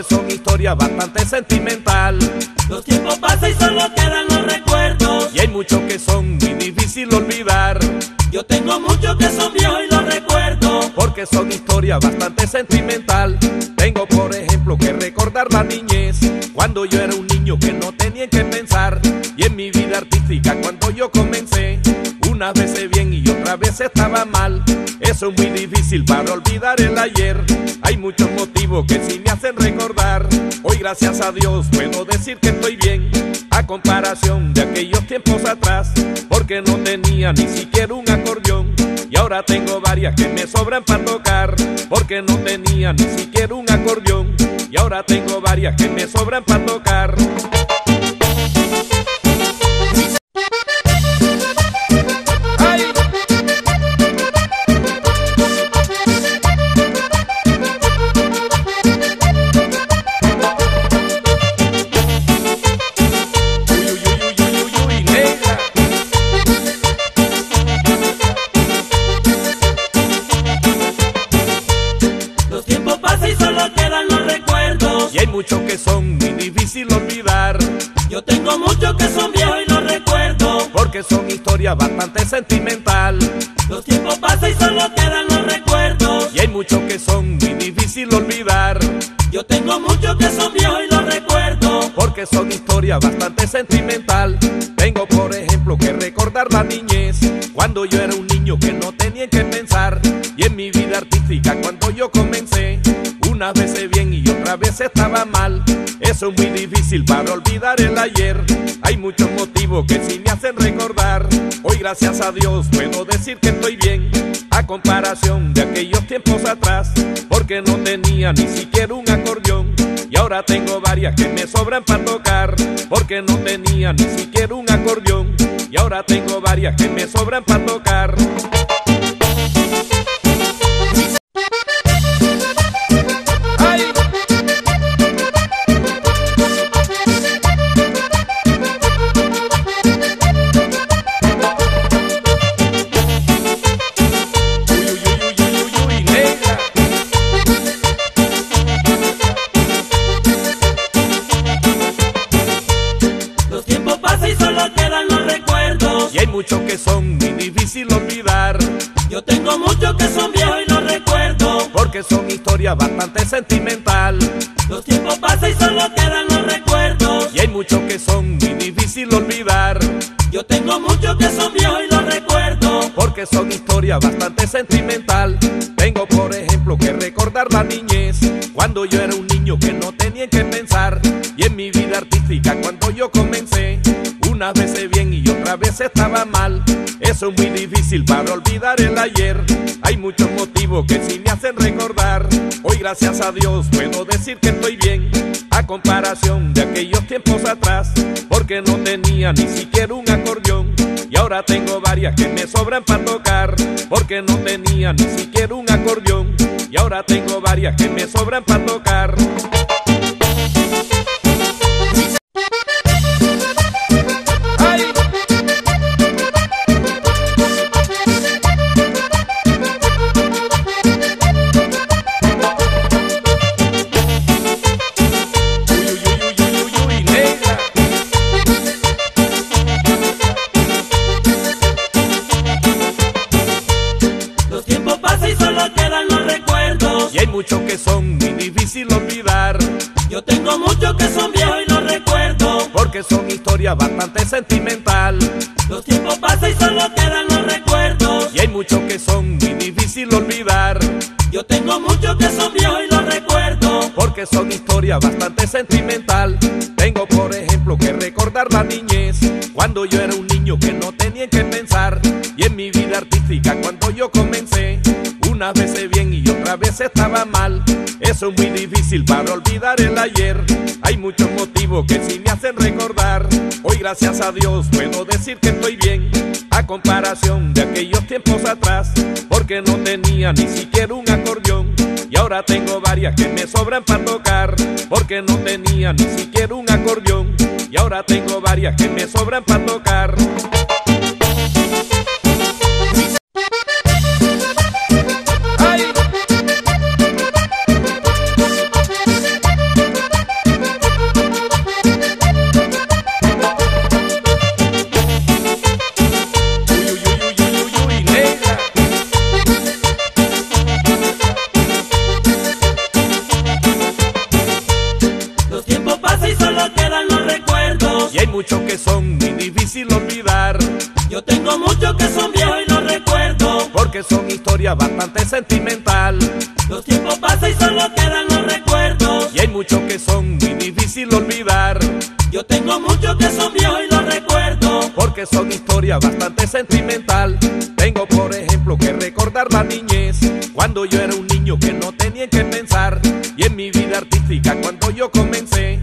son historias bastante sentimental. Los tiempos pasan y solo quedan los recuerdos, y hay muchos que son muy difícil olvidar. Yo tengo muchos que son viejos y los recuerdo, porque son historias bastante sentimental. Tengo por ejemplo que recordar la niñez, cuando yo era un niño que no tenía que pensar. Y en mi vida artística cuando yo comencé, unas veces bien y otras veces estaba mal. Eso es muy difícil para olvidar el ayer. Hay muchos motivos que sí me hacen recordar. Hoy gracias a Dios puedo decir que estoy bien, a comparación de aquellos tiempos atrás, porque no tenía ni siquiera un acordeón. Y ahora tengo varias que me sobran para tocar, porque no tenía ni siquiera un acordeón. Y ahora tengo varias que me sobran para tocar. Y hay muchos que son muy difícil olvidar. Yo tengo muchos que son viejos y los recuerdo, porque son historias bastante sentimental. Los tiempos pasan y solo quedan los recuerdos, y hay muchos que son muy difícil olvidar. Yo tengo muchos que son viejos y los recuerdo, porque son historias bastante sentimental. Tengo por ejemplo que recordar la niñez, cuando yo era un niño que no tenía que pensar. Y en mi vida artística cuando yo comencé, unas veces bien y otras veces estaba mal. Eso es muy difícil para olvidar el ayer. Hay muchos motivos que sí me hacen recordar. Hoy gracias a Dios puedo decir que estoy bien, a comparación de aquellos tiempos atrás, porque no tenía ni siquiera un acordeón. Y ahora tengo varias que me sobran para tocar, porque no tenía ni siquiera un acordeón. Y ahora tengo varias que me sobran para tocar. Y hay muchos que son muy difícil olvidar. Yo tengo muchos que son viejos y los recuerdo, porque son historias bastante sentimental. Los tiempos pasan y solo quedan los recuerdos, y hay muchos que son muy difícil olvidar. Yo tengo muchos que son viejos y los recuerdo, porque son historias bastante sentimental. Tengo por ejemplo que recordar la niñez, cuando yo era un niño que no tenía que pensar. Y en mi vida artística cuando yo comencé, unas veces bien y otras veces estaba mal. Eso es muy difícil para olvidar el ayer. Hay muchos motivos que sí me hacen recordar. Hoy gracias a Dios puedo decir que estoy bien, a comparación de aquellos tiempos atrás, porque no tenía ni siquiera un acordeón. Y ahora tengo varias que me sobran para tocar, porque no tenía ni siquiera un acordeón. Y ahora tengo varias que me sobran para tocar. Y hay muchos que son muy difícil olvidar. Yo tengo muchos que son viejos y los recuerdo, porque son historias bastante sentimental. Los tiempos pasan y solo quedan los recuerdos, y hay muchos que son muy difícil olvidar. Yo tengo muchos que son viejos y los recuerdo, porque son historias bastante sentimental. Tengo por ejemplo que recordar la niñez, cuando yo era un niño que no tenía que pensar. Y en mi vida artística cuando yo comencé, unas veces bien y otras veces estaba mal. Eso es muy difícil para olvidar el ayer. Hay muchos motivos que sí me hacen recordar. Hoy gracias a Dios puedo decir que estoy bien, a comparación de aquellos tiempos atrás, porque no tenía ni siquiera un acordeón. Y ahora tengo varias que me sobran para tocar, porque no tenía ni siquiera un acordeón. Y ahora tengo varias que me sobran para tocar. muchos que son muy difícil olvidar. Yo tengo muchos que son viejos y los recuerdo, porque son historias bastante sentimental. los tiempos pasan y solo quedan los recuerdos. Y hay muchos que son muy difícil olvidar. Yo tengo muchos que son viejos y los recuerdo, porque son historias bastante sentimental. Tengo por ejemplo que recordar la niñez, cuando yo era un niño que no tenía que pensar. Y en mi vida artística cuando yo comencé,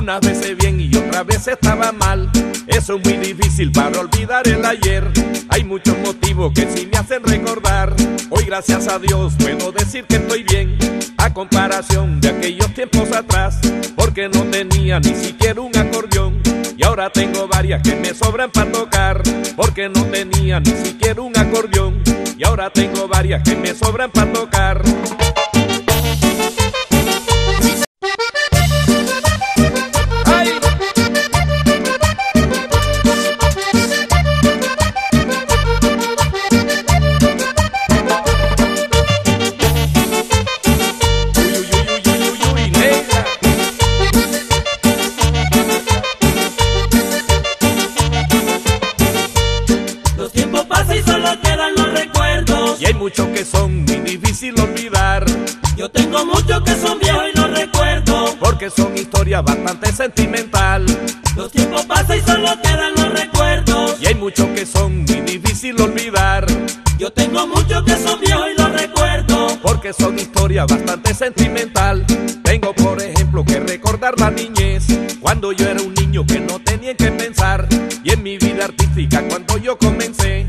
unas veces bien y otras veces estaba mal. Eso es muy difícil para olvidar el ayer. Hay muchos motivos que sí me hacen recordar. Hoy gracias a Dios puedo decir que estoy bien, a comparación de aquellos tiempos atrás, porque no tenía ni siquiera un acordeón. Y ahora tengo varias que me sobran para tocar, porque no tenía ni siquiera un acordeón. Y ahora tengo varias que me sobran para tocar. Y hay muchos que son muy difícil olvidar. yo tengo muchos que son viejos y los recuerdo, porque son historias bastante sentimental. los tiempos pasan y solo quedan los recuerdos. Y hay muchos que son muy difícil olvidar. Yo tengo muchos que son viejos y los recuerdo, porque son historias bastante sentimental. Tengo por ejemplo que recordar la niñez, cuando yo era un niño que no tenía que pensar. Y en mi vida artística cuando yo comencé,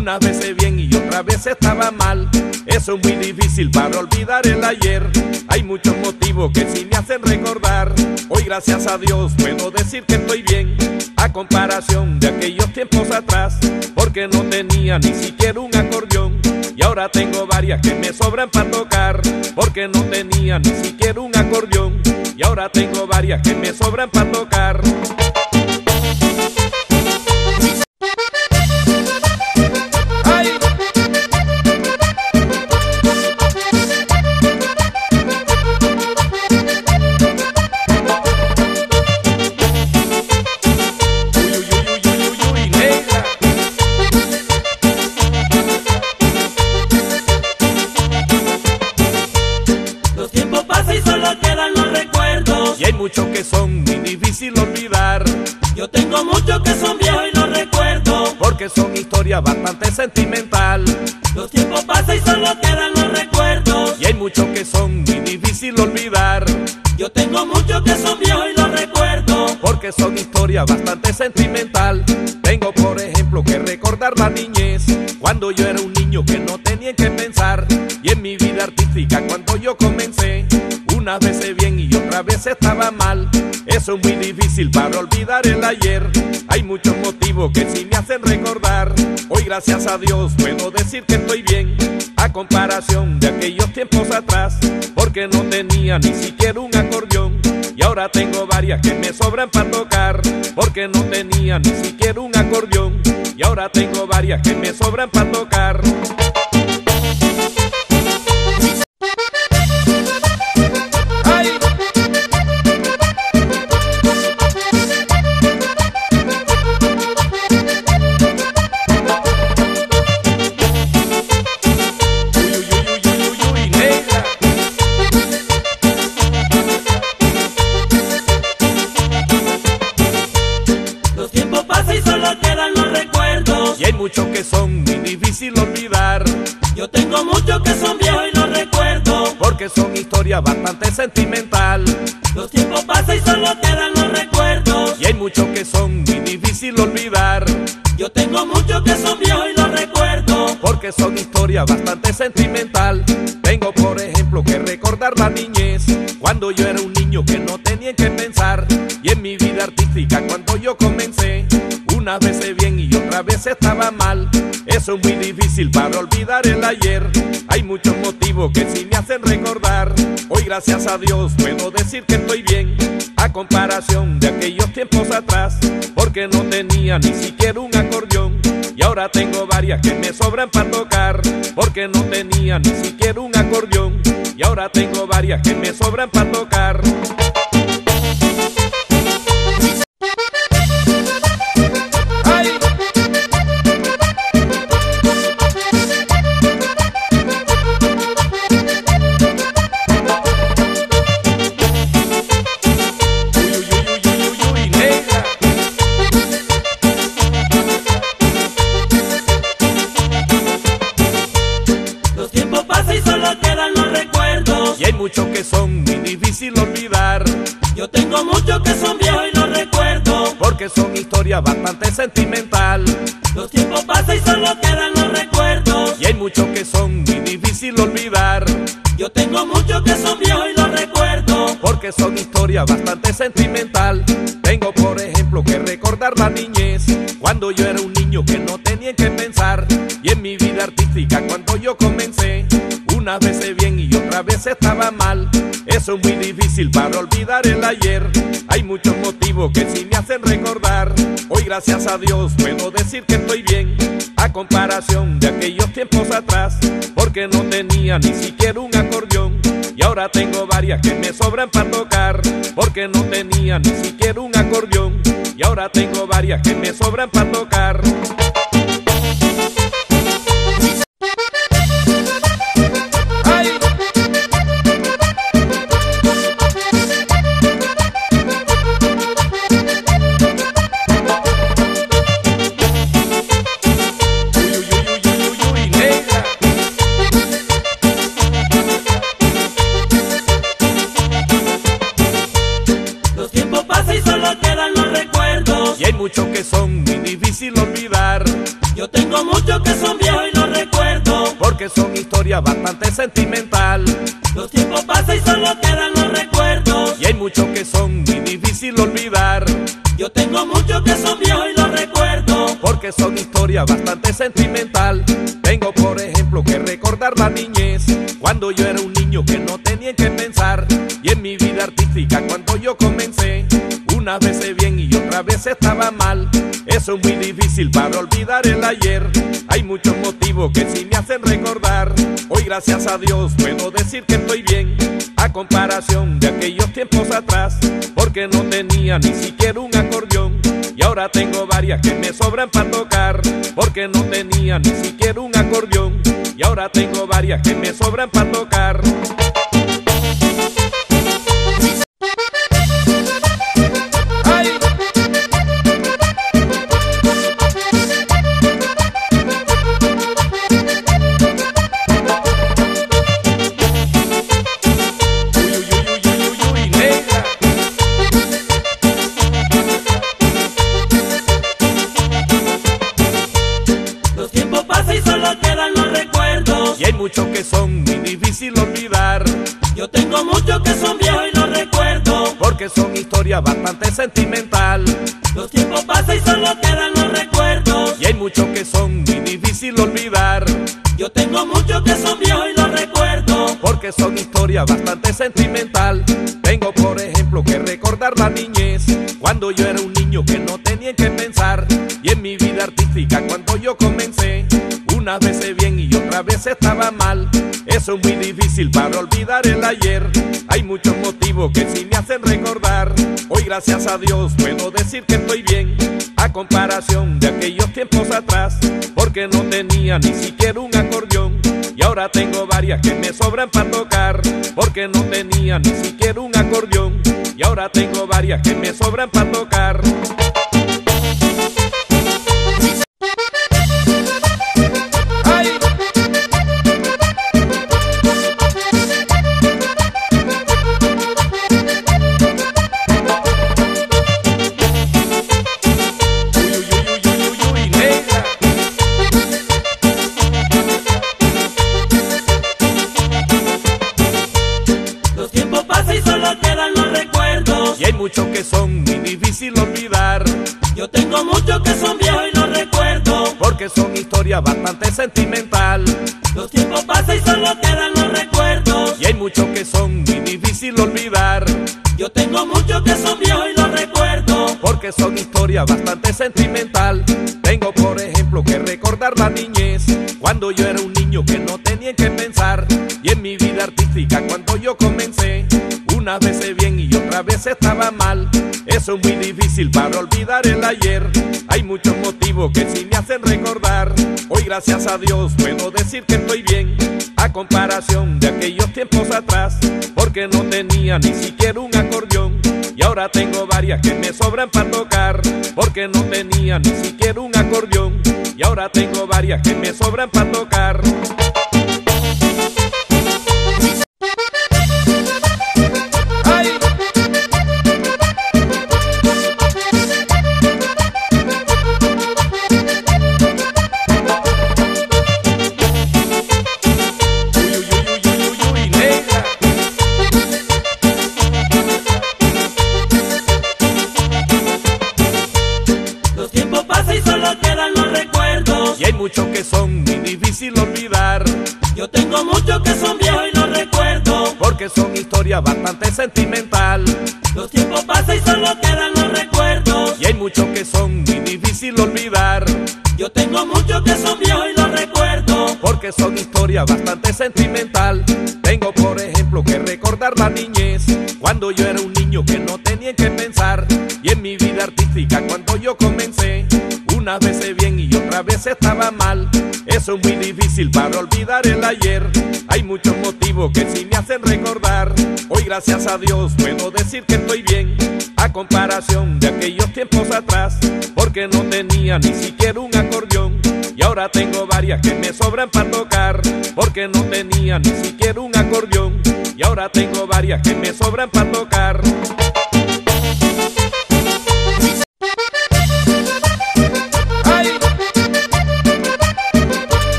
unas veces bien y otras veces estaba mal. Eso es muy difícil para olvidar el ayer. Hay muchos motivos que sí me hacen recordar. Hoy gracias a Dios puedo decir que estoy bien, a comparación de aquellos tiempos atrás, porque no tenía ni siquiera un acordeón. Y ahora tengo varias que me sobran para tocar, porque no tenía ni siquiera un acordeón. Y ahora tengo varias que me sobran para tocar. Y hay muchos que son muy difícil olvidar. yo tengo muchos que son viejos y los recuerdo, porque son historias bastante sentimental. los tiempos pasan y solo quedan los recuerdos. Y hay muchos que son muy difícil olvidar. yo tengo muchos que son viejos y los recuerdo, porque son historias bastante sentimental. Tengo por ejemplo que recordar la niñez, cuando yo era un niño que no tenía que pensar. Y en mi vida artística cuando yo comencé, unas veces bien y otras veces estaba mal. Eso es muy difícil para olvidar el ayer. Hay muchos motivos que sí me hacen recordar. Hoy gracias a Dios puedo decir que estoy bien, a comparación de aquellos tiempos atrás, porque no tenía ni siquiera un acordeón. Y ahora tengo varias que me sobran para tocar, porque no tenía ni siquiera un acordeón. Y ahora tengo varias que me sobran para tocar. Y hay muchos que son muy difícil olvidar. yo tengo muchos que son viejos y los recuerdo, porque son historias bastante sentimental. los tiempos pasan y solo quedan los recuerdos. Y hay muchos que son muy difícil olvidar. yo tengo muchos que son viejos y los recuerdo, porque son historias bastante sentimental. Tengo por ejemplo que recordar la niñez, cuando yo era un niño que no tenía que pensar. Y en mi vida artística cuando yo comencé, unas veces bien y otras veces estaba mal. Eso es muy difícil para olvidar el ayer. Hay muchos motivos que sí me hacen recordar. Hoy gracias a Dios puedo decir que estoy bien, a comparación de aquellos tiempos atrás, porque no tenía ni siquiera un acordeón. Y ahora tengo varias que me sobran para tocar, porque no tenía ni siquiera un acordeón. Y ahora tengo varias que me sobran para tocar. difícil olvidar. Yo tengo muchos que son viejos y no recuerdo, porque son historias bastante sentimental. Los tiempos pasan y solo quedan los recuerdos, y hay muchos que son muy difícil olvidar. Yo tengo muchos que son viejos y los recuerdo, porque son historias bastante sentimental. Tengo por ejemplo que recordar la niñez, cuando yo era un niño que no tenía que pensar. Y en mi vida artística cuando yo comencé, unas veces bien y otras veces estaba mal. Eso es muy difícil para olvidar el ayer. Hay muchos motivos que sí me hacen recordar. Hoy gracias a Dios puedo decir que estoy bien, a comparación de aquellos tiempos atrás, porque no tenía ni siquiera un acordeón. Y ahora tengo varias que me sobran para tocar, porque no tenía ni siquiera un acordeón. Y ahora tengo varias que me sobran para tocar. Y hay muchos que son muy difícil olvidar. Yo tengo muchos que son viejos y no recuerdo, porque son historias bastante sentimental. Los tiempos pasan y solo quedan los recuerdos, y hay muchos que son muy difícil olvidar. Yo tengo muchos que son viejos y no recuerdo, porque son historias bastante sentimental. Tengo por ejemplo que recordar la niñez, cuando yo era un niño que no tenía que pensar. Y en mi vida artística cuando yo comencé, unas veces bien y otras veces estaba mal. Eso es muy difícil para olvidar el ayer. Hay muchos motivos que sí me hacen recordar. Hoy gracias a Dios puedo decir que estoy bien, a comparación de aquellos tiempos atrás, porque no tenía ni siquiera un acordeón. Y ahora tengo varias que me sobran para tocar, porque no tenía ni siquiera un acordeón. Y ahora tengo varias que me sobran para tocar. Y hay muchos que son muy difícil olvidar. Yo tengo muchos que son viejos y no recuerdo, porque son historias bastante sentimental. Los tiempos pasan y solo quedan los recuerdos, y hay muchos que son muy difícil olvidar. Yo tengo muchos que son viejos y no recuerdo, porque son historias bastante sentimental. Tengo por ejemplo que recordar la niñez, cuando yo era un niño que no tenía que pensar. Y en mi vida artística cuando yo comencé, unas veces bien y otras veces estaba mal. Eso es muy difícil para olvidar el ayer. Hay muchos motivos que sí me hacen recordar. Hoy gracias a Dios puedo decir que estoy bien, a comparación de aquellos tiempos atrás, porque no tenía ni siquiera un acordeón. Y ahora tengo varias que me sobran para tocar, porque no tenía ni siquiera un acordeón. Y ahora tengo varias que me sobran para tocar. Y hay muchos que son muy difícil olvidar. Yo tengo muchos que son viejos y no recuerdo, porque son historias bastante sentimental. Los tiempos pasan y solo quedan los recuerdos, y hay muchos que son muy difícil olvidar. Yo tengo muchos que son viejos y no recuerdo, porque son historias bastante sentimental. Tengo por ejemplo que recordar la niñez, cuando yo era un niño que no tenía que pensar. Y en mi vida artística cuando yo comencé, unas veces bien y otras veces estaba mal. Eso es muy difícil para olvidar el ayer. Hay muchos motivos que sí me hacen recordar. Hoy gracias a Dios puedo decir que estoy bien, a comparación de aquellos tiempos atrás, porque no tenía ni siquiera un acordeón. Y ahora tengo varias que me sobran para tocar, porque no tenía ni siquiera un acordeón. Y ahora tengo varias que me sobran para tocar. muchos que son muy difícil olvidar. Yo tengo muchos que son viejos y los recuerdo, porque son historias bastante sentimental. los tiempos pasan y solo quedan los recuerdos. Y hay muchos que son muy difícil olvidar. Yo tengo muchos que son viejos y los recuerdo, porque son historias bastante sentimental. Tengo por ejemplo que recordar la niñez, cuando yo era un niño que no tenía que pensar. Y en mi vida artística cuando yo comencé, unas veces bien y otras veces estaba mal. Eso es muy difícil para olvidar el ayer. Hay muchos motivos que sí me hacen recordar. Hoy gracias a Dios puedo decir que estoy bien, a comparación de aquellos tiempos atrás, porque no tenía ni siquiera un acordeón. Y ahora tengo varias que me sobran para tocar, porque no tenía ni siquiera un acordeón. Y ahora tengo varias que me sobran para tocar.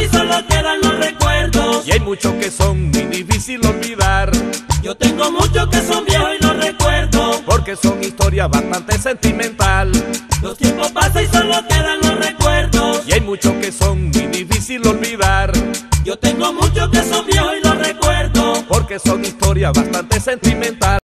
y solo quedan los recuerdos. Y hay muchos que son muy difícil olvidar. Yo tengo muchos que son viejos y los recuerdo, porque son historias bastante sentimental. Los tiempos pasan y solo quedan los recuerdos. Y hay muchos que son muy difícil olvidar. Yo tengo muchos que son viejos y los recuerdo, porque son historias bastante sentimental.